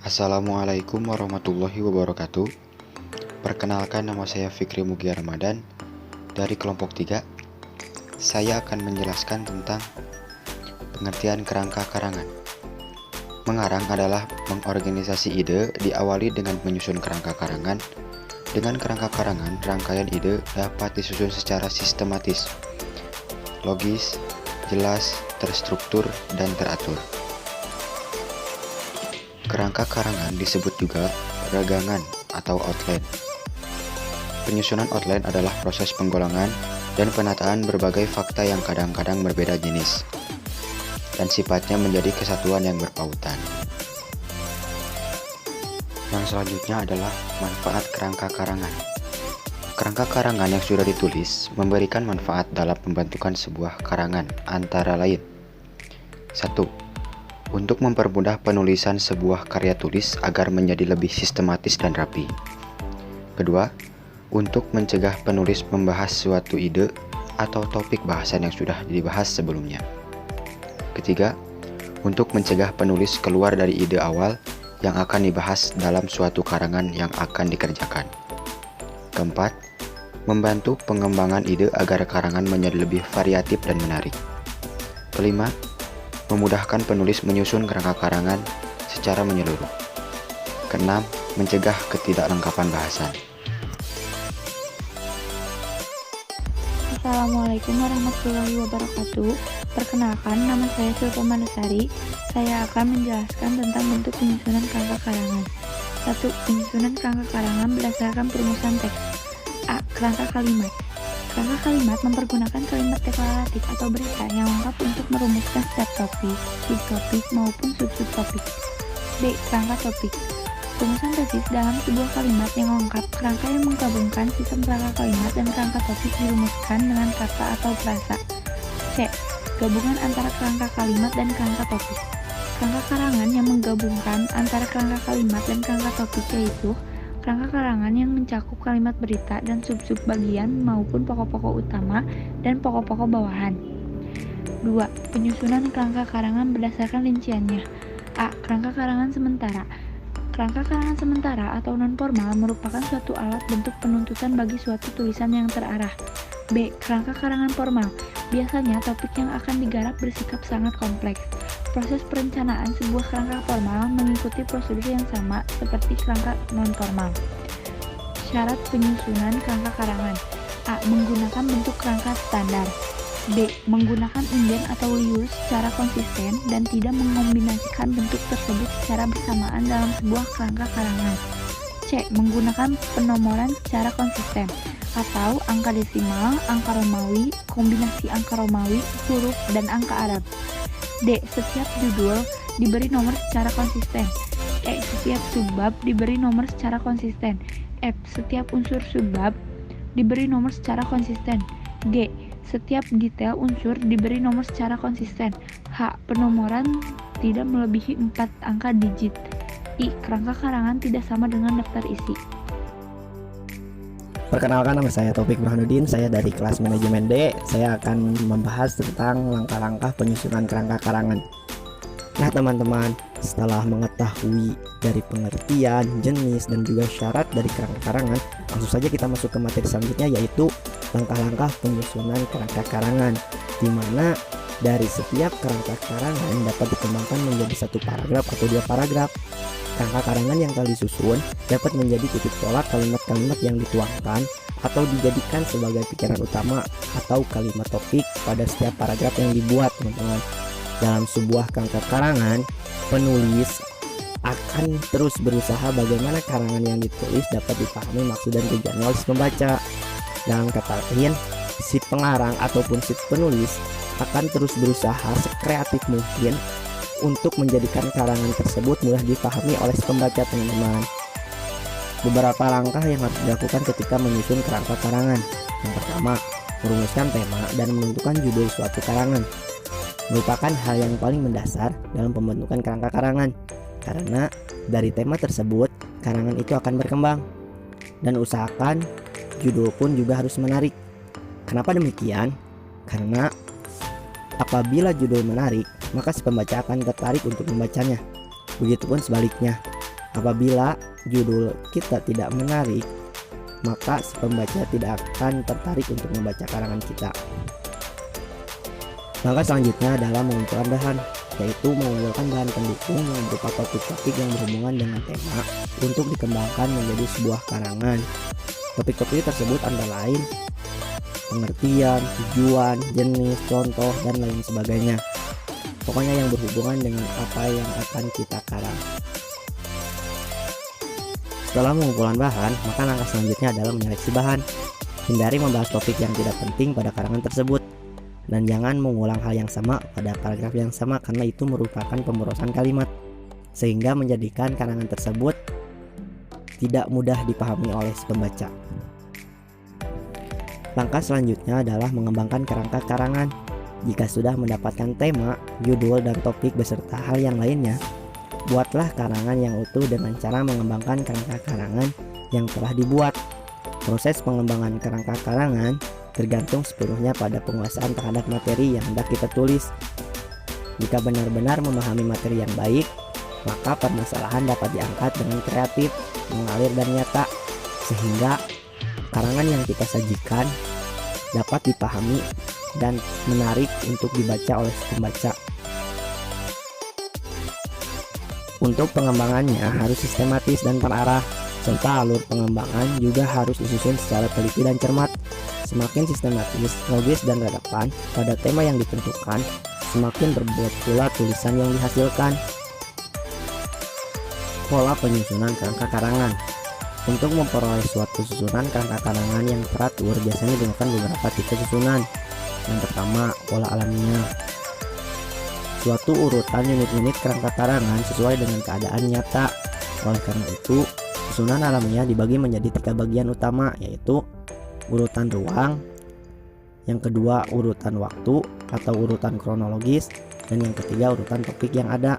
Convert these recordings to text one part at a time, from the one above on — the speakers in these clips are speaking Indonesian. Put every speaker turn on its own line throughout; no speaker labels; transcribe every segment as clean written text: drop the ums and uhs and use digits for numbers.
Assalamualaikum warahmatullahi wabarakatuh. Perkenalkan, nama saya Fikri Mugia Ramadan dari kelompok 3. Saya akan menjelaskan tentang pengertian kerangka karangan. Mengarang adalah mengorganisasi ide, diawali dengan menyusun kerangka karangan. Dengan kerangka karangan, rangkaian ide dapat disusun secara sistematis, logis, jelas, terstruktur, dan teratur. Kerangka karangan disebut juga ragangan atau outline. Penyusunan outline adalah proses penggolongan dan penataan berbagai fakta yang kadang-kadang berbeda jenis dan sifatnya menjadi kesatuan yang berpautan. Yang selanjutnya adalah manfaat kerangka karangan. Kerangka karangan yang sudah ditulis memberikan manfaat dalam pembentukan sebuah karangan, antara lain: 1. Untuk mempermudah penulisan sebuah karya tulis agar menjadi lebih sistematis dan rapi. Kedua, untuk mencegah penulis membahas suatu ide atau topik bahasan yang sudah dibahas sebelumnya. Ketiga, untuk mencegah penulis keluar dari ide awal yang akan dibahas dalam suatu karangan yang akan dikerjakan. Keempat, membantu pengembangan ide agar karangan menjadi lebih variatif dan menarik. Kelima, memudahkan penulis menyusun kerangka karangan secara menyeluruh. Keenam, mencegah ketidaklengkapan bahasan.
Assalamualaikum warahmatullahi wabarakatuh. Perkenalkan, nama saya Sultan Mandasari. Saya akan menjelaskan tentang bentuk penyusunan kerangka karangan. 1. Penyusunan kerangka karangan berdasarkan perumusan teks. A. Kerangka kalimat. Kerangka kalimat mempergunakan kalimat deklaratif atau berita yang lengkap untuk merumuskan setiap topik, subtopik, maupun sub-subtopik. B. Kerangka topik. Rumusan tesis dalam sebuah kalimat yang lengkap. Kerangka yang menggabungkan sistem kerangka kalimat dan kerangka topik dirumuskan dengan kata atau frasa. C. Gabungan antara kerangka kalimat dan kerangka topik. Kerangka karangan yang menggabungkan antara kerangka kalimat dan kerangka topik yaitu kerangka karangan yang mencakup kalimat berita dan sub-sub bagian maupun pokok-pokok utama dan pokok-pokok bawahan. 2. Penyusunan kerangka karangan berdasarkan rinciannya. A. Kerangka karangan sementara. Kerangka karangan sementara atau non-formal merupakan suatu alat bentuk penuntutan bagi suatu tulisan yang terarah. B. Kerangka karangan formal. Biasanya topik yang akan digarap bersikap sangat kompleks. Proses perencanaan sebuah kerangka formal mengikuti prosedur yang sama seperti kerangka non-formal. Syarat penyusunan kerangka karangan. A. Menggunakan bentuk kerangka standar. B. Menggunakan inden atau liur secara konsisten dan tidak mengombinasikan bentuk tersebut secara bersamaan dalam sebuah kerangka karangan. C. Menggunakan penomoran secara konsisten atau angka desimal, angka Romawi, kombinasi angka Romawi, huruf, dan angka Arab. D. Setiap judul diberi nomor secara konsisten. E. Setiap subbab diberi nomor secara konsisten. F. Setiap unsur subbab diberi nomor secara konsisten. G. Setiap detail unsur diberi nomor secara konsisten. H. Penomoran tidak melebihi 4 angka digit. I. Kerangka karangan tidak sama dengan daftar isi.
Perkenalkan, nama saya Taufik Burhanuddin, saya dari kelas manajemen D. Saya akan membahas tentang langkah-langkah penyusunan kerangka karangan. Nah teman-teman, setelah mengetahui dari pengertian, jenis, dan juga syarat dari kerangka karangan, langsung saja kita masuk ke materi selanjutnya, yaitu langkah-langkah penyusunan kerangka karangan, di mana dari setiap kerangka karangan dapat dikembangkan menjadi satu paragraf atau 2 paragraf. Kerangka karangan yang telah disusun dapat menjadi titik tolak kalimat-kalimat yang dituangkan atau dijadikan sebagai pikiran utama atau kalimat topik pada setiap paragraf yang dibuat, teman-teman. Dalam sebuah kerangka karangan, penulis akan terus berusaha bagaimana karangan yang ditulis dapat dipahami maksud dan tujuan oleh pembaca. Dalam kata lain, si pengarang ataupun si penulis akan terus berusaha sekreatif mungkin untuk menjadikan karangan tersebut mudah dipahami oleh pembaca, teman-teman. Beberapa langkah yang harus dilakukan ketika menyusun kerangka karangan. Yang pertama, merumuskan tema dan menentukan judul suatu karangan. Merupakan hal yang paling mendasar dalam pembentukan kerangka karangan, karena dari tema tersebut karangan itu akan berkembang. Dan usahakan judul pun juga harus menarik. Kenapa demikian? Karena apabila judul menarik, maka si pembaca akan tertarik untuk membacanya. Begitupun sebaliknya, Apabila judul kita tidak menarik, maka si pembaca tidak akan tertarik untuk membaca karangan kita. Langkah selanjutnya adalah mengumpulkan bahan, yaitu mengumpulkan bahan pendukung yang berupa topik-topik yang berhubungan dengan tema untuk dikembangkan menjadi sebuah karangan. Topik-topik tersebut antara lain pengertian, tujuan, jenis, contoh, dan lain sebagainya. Pokoknya yang berhubungan dengan apa yang akan kita karang. Setelah mengumpulkan bahan, maka langkah selanjutnya adalah menyeleksi bahan. Hindari membahas topik yang tidak penting pada karangan tersebut. Dan jangan mengulang hal yang sama pada paragraf yang sama karena itu merupakan pemborosan kalimat. Sehingga menjadikan karangan tersebut tidak mudah dipahami oleh si pembaca. Langkah selanjutnya adalah mengembangkan kerangka karangan. Jika sudah mendapatkan tema, judul, dan topik beserta hal yang lainnya, buatlah karangan yang utuh dengan cara mengembangkan kerangka karangan yang telah dibuat. Proses pengembangan kerangka karangan tergantung sepenuhnya pada penguasaan terhadap materi yang hendak kita tulis. Jika benar-benar memahami materi yang baik, maka permasalahan dapat diangkat dengan kreatif, mengalir, dan nyata, sehingga karangan yang kita sajikan dapat dipahami dan menarik untuk dibaca oleh pembaca. Untuk pengembangannya harus sistematis dan terarah, serta alur pengembangan juga harus disusun secara teliti dan cermat. Semakin sistematis, logis, dan relevan pada tema yang ditentukan, semakin berbobot pula tulisan yang dihasilkan. Pola penyusunan kerangka karangan. Untuk memperoleh suatu susunan kerangka karangan yang teratur biasanya digunakan beberapa tipe susunan. Yang pertama, pola alamiah. Suatu urutan unit-unit kerangka karangan sesuai dengan keadaan nyata. Oleh karena itu, susunan alamiah dibagi menjadi 3 bagian utama, yaitu urutan ruang, yang kedua urutan waktu atau urutan kronologis, dan yang ketiga urutan topik yang ada.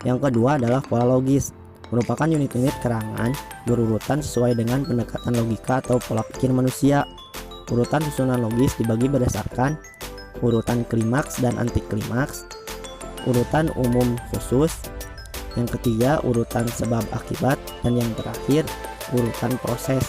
Yang kedua adalah pola logis, merupakan unit-unit karangan berurutan sesuai dengan pendekatan logika atau pola pikir manusia. Urutan susunan logis dibagi berdasarkan urutan klimaks dan anti klimaks, urutan umum khusus, yang ketiga urutan sebab akibat, dan yang terakhir urutan proses.